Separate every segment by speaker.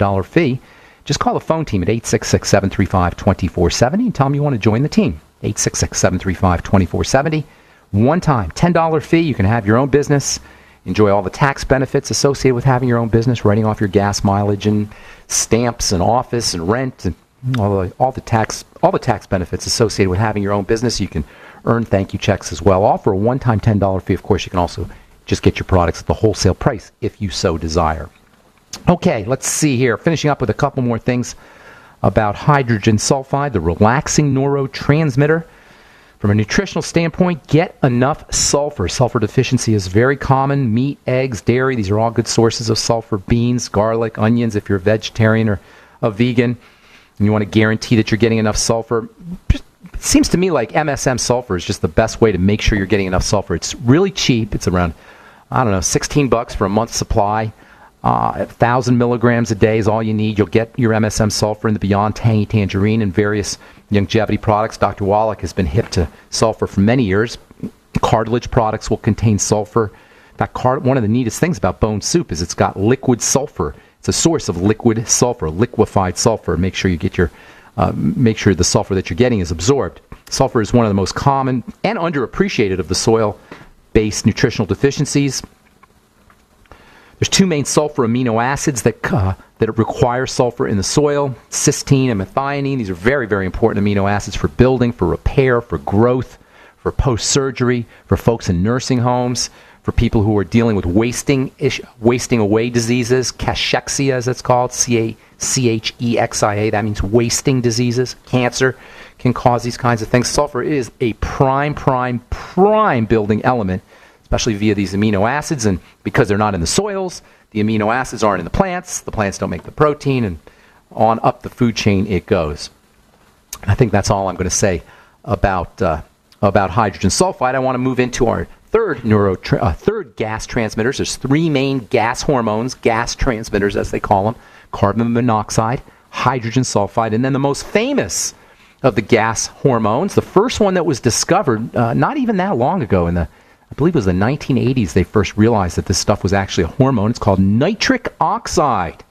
Speaker 1: $100 fee. Just call the phone team at 866-735-2470 and tell them you want to join the team. 866-735-2470. One time, $10 fee. You can have your own business. Enjoy all the tax benefits associated with having your own business, writing off your gas mileage and stamps and office and rent and all the tax benefits associated with having your own business. You can earn thank you checks as well. All for a one-time $10 fee. Of course, you can also just get your products at the wholesale price if you so desire. Okay, let's see here. Finishing up with a couple more things about hydrogen sulfide, the relaxing neurotransmitter. From a nutritional standpoint, get enough sulfur. Sulfur deficiency is very common. Meat, eggs, dairy, these are all good sources of sulfur. Beans, garlic, onions, if you're a vegetarian or a vegan, and you want to guarantee that you're getting enough sulfur. It seems to me like MSM sulfur is just the best way to make sure you're getting enough sulfur. It's really cheap. It's around, $16 for a month's supply. 1,000 milligrams a day is all you need. You'll get your MSM sulfur in the Beyond Tangy Tangerine and various longevity products. Dr. Wallach has been hip to sulfur for many years. Cartilage products will contain sulfur. In fact, one of the neatest things about bone soup is it's got liquid sulfur. It's a source of liquid sulfur, liquefied sulfur. Make sure you get make sure the sulfur that you're getting is absorbed. Sulfur is one of the most common and underappreciated of the soil-based nutritional deficiencies. There's two main sulfur amino acids that require sulfur in the soil, cysteine and methionine. These are very, very important amino acids for building, for repair, for growth, for post-surgery, for folks in nursing homes, for people who are dealing with wasting away diseases, cachexia as it's called, C-A-C-H-E-X-I-A. That means wasting diseases. Cancer can cause these kinds of things. Sulfur is a prime building element, especially via these amino acids, and because they're not in the soils, the amino acids aren't in the plants don't make the protein, and on up the food chain it goes. And I think that's all I'm going to say about hydrogen sulfide. I want to move into our third gas transmitters. There's three main gas hormones, gas transmitters as they call them: carbon monoxide, hydrogen sulfide, and then the most famous of the gas hormones, the first one that was discovered not even that long ago I believe it was the 1980s they first realized that this stuff was actually a hormone. It's called nitric oxide.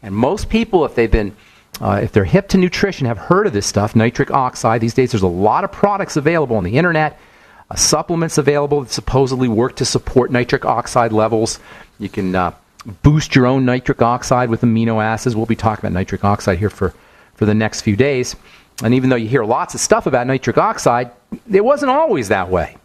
Speaker 1: And most people, if they're hip to nutrition, have heard of this stuff, nitric oxide. These days there's a lot of products available on the internet, supplements available that supposedly work to support nitric oxide levels. You can boost your own nitric oxide with amino acids. We'll be talking about nitric oxide here for the next few days. And even though you hear lots of stuff about nitric oxide, it wasn't always that way.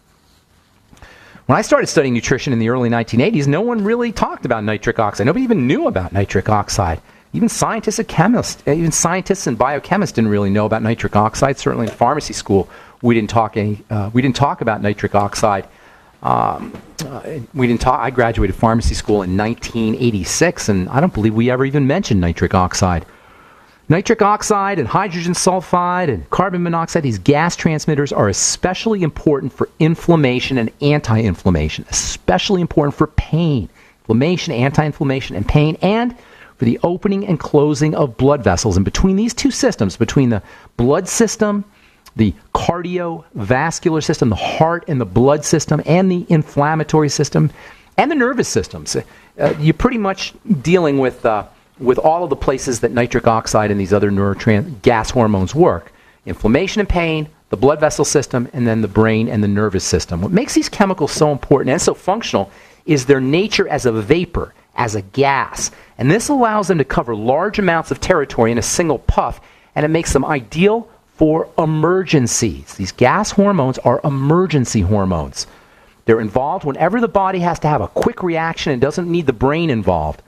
Speaker 1: When I started studying nutrition in the early 1980s, no one really talked about nitric oxide. Nobody even knew about nitric oxide. Even scientists and biochemists didn't really know about nitric oxide. Certainly in pharmacy school, we didn't talk about nitric oxide. I graduated pharmacy school in 1986, and I don't believe we ever even mentioned nitric oxide. Nitric oxide and hydrogen sulfide and carbon monoxide, these gas transmitters are especially important for inflammation and anti-inflammation, especially important for pain, inflammation, anti-inflammation, and pain, and for the opening and closing of blood vessels. And between these two systems, between the blood system, the cardiovascular system, the heart and the blood system, and the inflammatory system, and the nervous systems, you're pretty much dealing with all of the places that nitric oxide and these other gas hormones work. Inflammation and pain, the blood vessel system, and then the brain and the nervous system. What makes these chemicals so important and so functional is their nature as a vapor, as a gas. And this allows them to cover large amounts of territory in a single puff, and it makes them ideal for emergencies. These gas hormones are emergency hormones. They're involved whenever the body has to have a quick reaction and doesn't need the brain involved.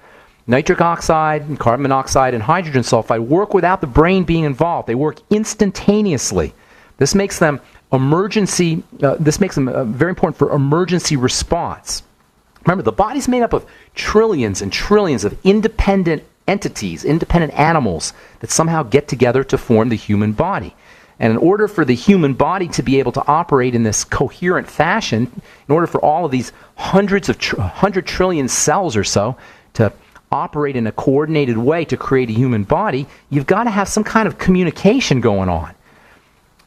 Speaker 1: Nitric oxide and carbon monoxide and hydrogen sulfide work without the brain being involved. They work instantaneously. This makes them very important for emergency response. Remember, the body's made up of trillions and trillions of independent entities, independent animals that somehow get together to form the human body. And in order for the human body to be able to operate in this coherent fashion, in order for all of these 100 trillion cells or so to operate in a coordinated way to create a human body, you've got to have some kind of communication going on.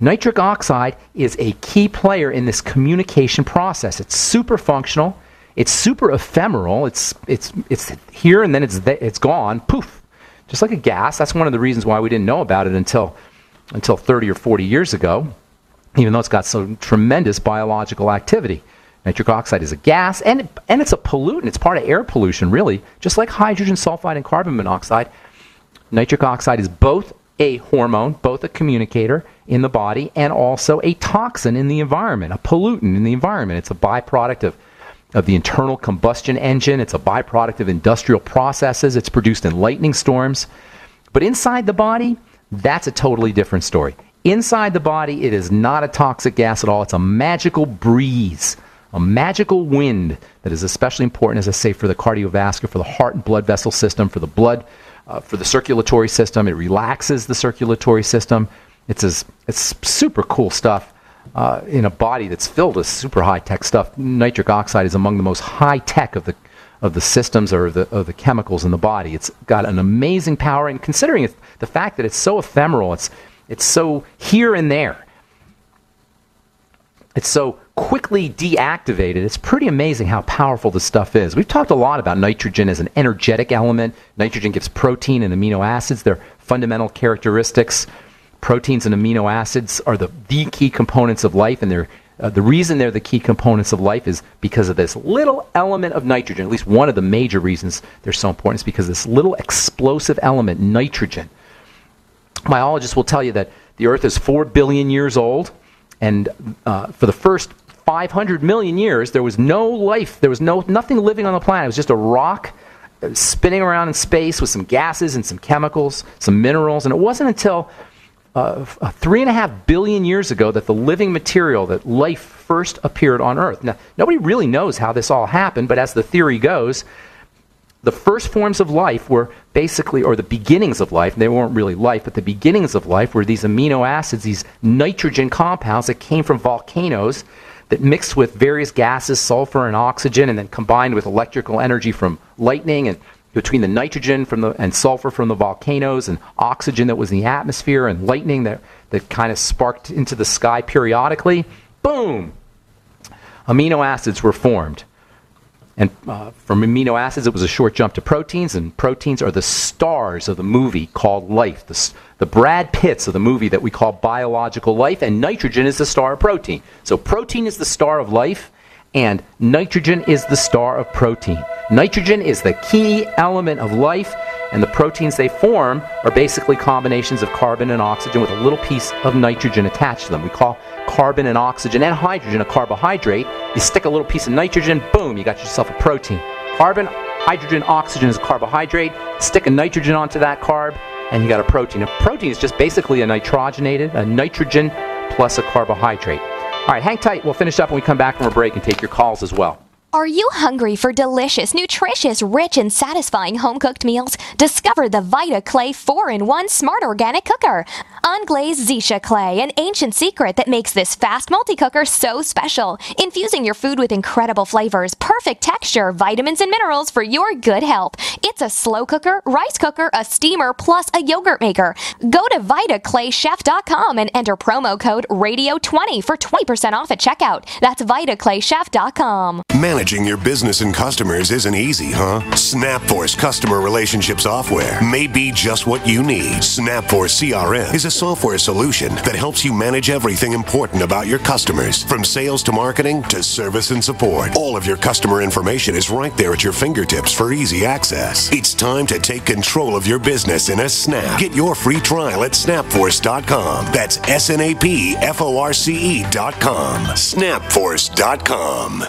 Speaker 1: Nitric oxide is a key player in this communication process. It's super functional. It's super ephemeral. It's here and then it's gone. Poof. just like a gas. That's one of the reasons why we didn't know about it until 30 or 40 years ago, even though it's got some tremendous biological activity. Nitric oxide is a gas, and it's a pollutant. It's part of air pollution, really, just like hydrogen sulfide and carbon monoxide. Nitric oxide is both a hormone, both a communicator in the body, and also a toxin in the environment, a pollutant in the environment. It's a byproduct of the internal combustion engine. It's a byproduct of industrial processes. It's produced in lightning storms. But inside the body, that's a totally different story. Inside the body, it is not a toxic gas at all. It's a magical breeze, a magical wind that is especially important, as I say, for the cardiovascular, for the heart and blood vessel system, for the blood, for the circulatory system. It relaxes the circulatory system. It's super cool stuff in a body that's filled with super high-tech stuff. Nitric oxide is among the most high-tech of the systems or of the chemicals in the body. It's got an amazing power, and considering the fact that it's so ephemeral, it's so here and there, it's so quickly deactivated, it's pretty amazing how powerful this stuff is. We've talked a lot about nitrogen as an energetic element. Nitrogen gives protein and amino acids. They're fundamental characteristics. Proteins and amino acids are the key components of life, and the reason they're the key components of life is because of this little element of nitrogen. At least one of the major reasons they're so important is because of this little explosive element, nitrogen. Biologists will tell you that the Earth is 4 billion years old, and for the first 500 million years, there was no life. There was nothing living on the planet. It was just a rock spinning around in space with some gases and some chemicals, some minerals, and it wasn't until 3.5 billion years ago that the living material, that life first appeared on Earth. Now, nobody really knows how this all happened, but as the theory goes, the first forms of life were basically, or the beginnings of life, they weren't really life, but the beginnings of life were these amino acids, these nitrogen compounds that came from volcanoes that mixed with various gases, sulfur and oxygen, and then combined with electrical energy from lightning, and between the nitrogen and sulfur from the volcanoes and oxygen that was in the atmosphere and lightning that kind of sparked into the sky periodically, boom, amino acids were formed. And from amino acids, it was a short jump to proteins, and proteins are the stars of the movie called Life, the Brad Pitts of the movie that we call biological life, and nitrogen is the star of protein. So protein is the star of life, and nitrogen is the star of protein. Nitrogen is the key element of life, and the proteins they form are basically combinations of carbon and oxygen with a little piece of nitrogen attached to them. We call carbon and oxygen and hydrogen a carbohydrate. You stick a little piece of nitrogen, boom, you got yourself a protein. Carbon, hydrogen, oxygen is a carbohydrate. Stick a nitrogen onto that carb, and you got a protein. A protein is just basically a nitrogen plus a carbohydrate. All right, hang tight. We'll finish up when we come back from a break and take your calls as well.
Speaker 2: Are you hungry for delicious, nutritious, rich, and satisfying home-cooked meals? Discover the Vita Clay 4-in-1 Smart Organic Cooker. Unglazed Zisha Clay, an ancient secret that makes this fast multi-cooker so special. Infusing your food with incredible flavors, perfect texture, vitamins, and minerals for your good health. It's a slow cooker, rice cooker, a steamer, plus a yogurt maker. Go to VitaClayChef.com and enter promo code RADIO20 for 20% off at checkout. That's VitaClayChef.com.
Speaker 3: Managing your business and customers isn't easy, huh? SnapForce Customer Relationship Software may be just what you need. SnapForce CRM is a software solution that helps you manage everything important about your customers, from sales to marketing to service and support. All of your customer information is right there at your fingertips for easy access. It's time to take control of your business in a snap. Get your free trial at snapforce.com. That's SNAPFORCE.com. Snapforce.com.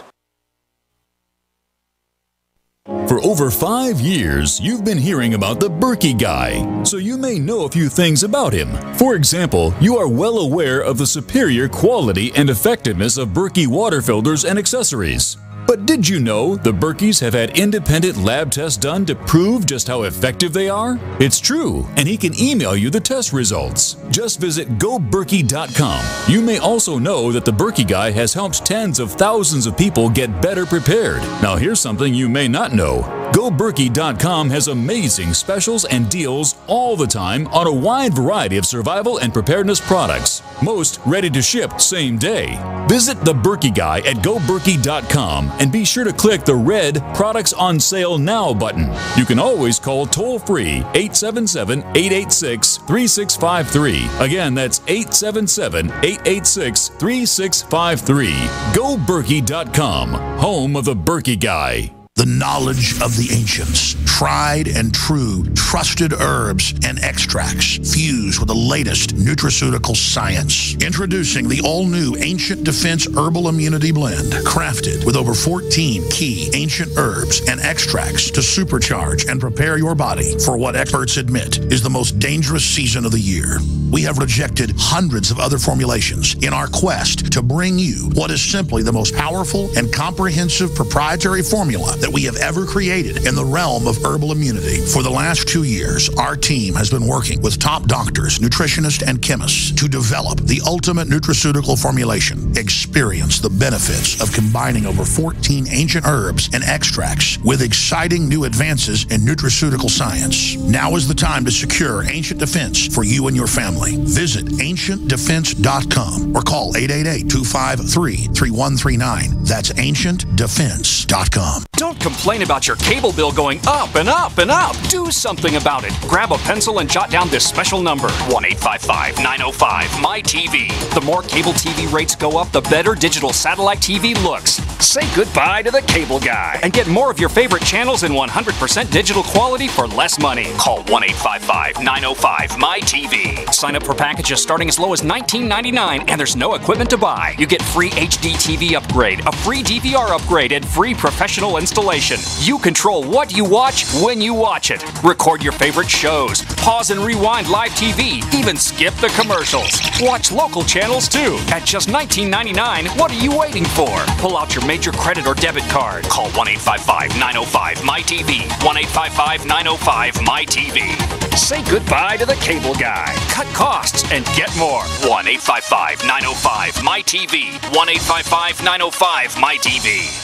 Speaker 4: For over 5 years, you've been hearing about the Berkey Guy, so you may know a few things about him. For example, you are well aware of the superior quality and effectiveness of Berkey water filters and accessories. But did you know the Berkeys have had independent lab tests done to prove just how effective they are? It's true, and he can email you the test results. Just visit goberkey.com. You may also know that the Berkey Guy has helped tens of thousands of people get better prepared. Now here's something you may not know. GoBerkey.com has amazing specials and deals all the time on a wide variety of survival and preparedness products. Most ready to ship same day. Visit the Berkey Guy at GoBerkey.com and be sure to click the red Products on Sale Now button. You can always call toll-free 877-886-3653. Again, that's 877-886-3653. GoBerkey.com, home of the Berkey Guy.
Speaker 5: The knowledge of the ancients, tried and true, trusted herbs and extracts fused with the latest nutraceutical science. Introducing the all-new Ancient Defense Herbal Immunity Blend, crafted with over 14 key ancient herbs and extracts to supercharge and prepare your body for what experts admit is the most dangerous season of the year. We have rejected hundreds of other formulations in our quest to bring you what is simply the most powerful and comprehensive proprietary formula that we have ever created in the realm of herbal immunity. For the last 2 years, our team has been working with top doctors, nutritionists, and chemists to develop the ultimate nutraceutical formulation. Experience the benefits of combining over 14 ancient herbs and extracts with exciting new advances in nutraceutical science. Now is the time to secure Ancient Defense for you and your family. Visit ancientdefense.com or call 888-253-3139. That's ancientdefense.com.
Speaker 6: Don't complain about your cable bill going up and up and up. Do something about it. Grab a pencil and jot down this special number, 1-855-905-MY-TV. The more cable TV rates go up, the better digital satellite TV looks. Say goodbye to the cable guy and get more of your favorite channels in 100% digital quality for less money. Call 1-855-905-MY-TV. Sign up for packages starting as low as $19.99 and there's no equipment to buy. You get free HD TV upgrade, a free DVR upgrade, and free professional installation. You control what you watch when you watch it. Record your favorite shows, pause and rewind live TV, even skip the commercials. Watch local channels too. At just $19.99, what are you waiting for? Pull out your major credit or debit card. Call 1-855-905-MY-TV. 1-855-905-MY-TV. Say goodbye to the cable guy. Cut costs and get more. 1-855-905-MY-TV. 1-855-905-MY-TV.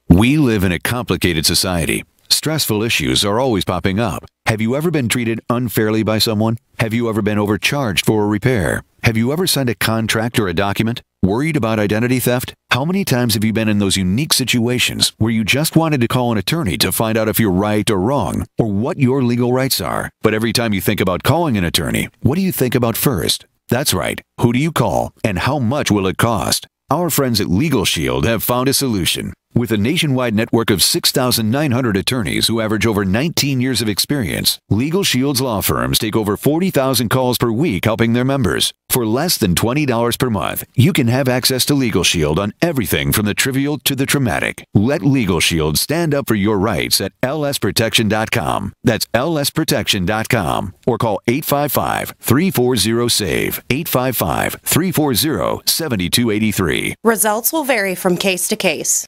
Speaker 7: We live in a complicated society. Stressful issues are always popping up. Have you ever been treated unfairly by someone? Have you ever been overcharged for a repair? Have you ever signed a contract or a document? Worried about identity theft? How many times have you been in those unique situations where you just wanted to call an attorney to find out if you're right or wrong, or what your legal rights are? But every time you think about calling an attorney, what do you think about first? That's right. Who do you call, and how much will it cost? Our friends at Legal Shield have found a solution. With a nationwide network of 6,900 attorneys who average over 19 years of experience, Legal Shield's law firms take over 40,000 calls per week helping their members. For less than $20 per month, you can have access to Legal Shield on everything from the trivial to the traumatic. Let Legal Shield stand up for your rights at lsprotection.com. That's lsprotection.com. Or call 855-340-SAVE. 855-340-7283.
Speaker 8: Results will vary from case to case.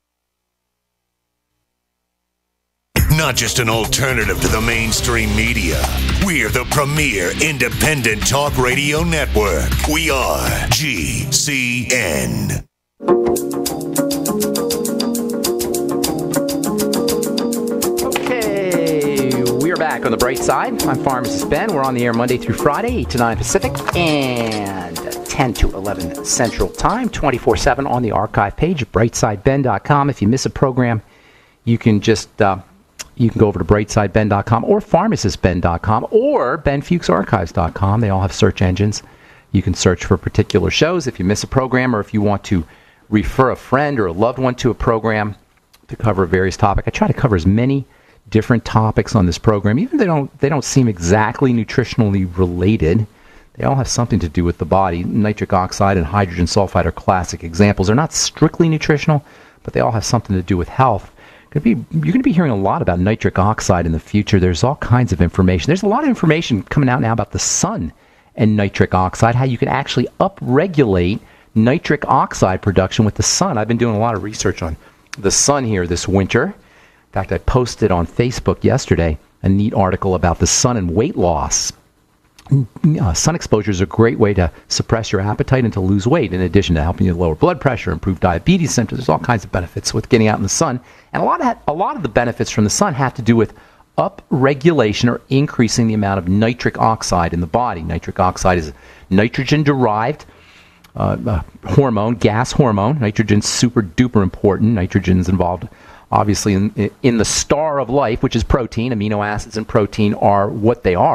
Speaker 3: Not just an alternative to the mainstream media. We're the premier independent talk radio network. We are GCN.
Speaker 1: Okay, we're back on the bright side. I'm Pharmacist Ben. We're on the air Monday through Friday, 8 to 9 Pacific, and 10 to 11 Central Time, 24/7 on the archive page at brightsideben.com. If you miss a program, you can just... you can go over to brightsideben.com or pharmacistben.com or benfuchsarchives.com. They all have search engines. You can search for particular shows if you miss a program or if you want to refer a friend or a loved one to a program to cover various topics. I try to cover as many different topics on this program, even if they don't seem exactly nutritionally related. They all have something to do with the body. Nitric oxide and hydrogen sulfide are classic examples. They're not strictly nutritional, but they all have something to do with health. You're going to be hearing a lot about nitric oxide in the future. There's all kinds of information. There's a lot of information coming out now about the sun and nitric oxide, how you can actually upregulate nitric oxide production with the sun. I've been doing a lot of research on the sun here this winter. In fact, I posted on Facebook yesterday a neat article about the sun and weight loss. Sun exposure is a great way to suppress your appetite and to lose weight, in addition to helping you lower blood pressure, improve diabetes symptoms. There's all kinds of benefits with getting out in the sun. And a lot of the benefits from the sun have to do with upregulation or increasing the amount of nitric oxide in the body. Nitric oxide is nitrogen-derived hormone, gas hormone. Nitrogen's super duper important. Nitrogen's involved obviously in the star of life, which is protein. Amino acids and protein are what they are.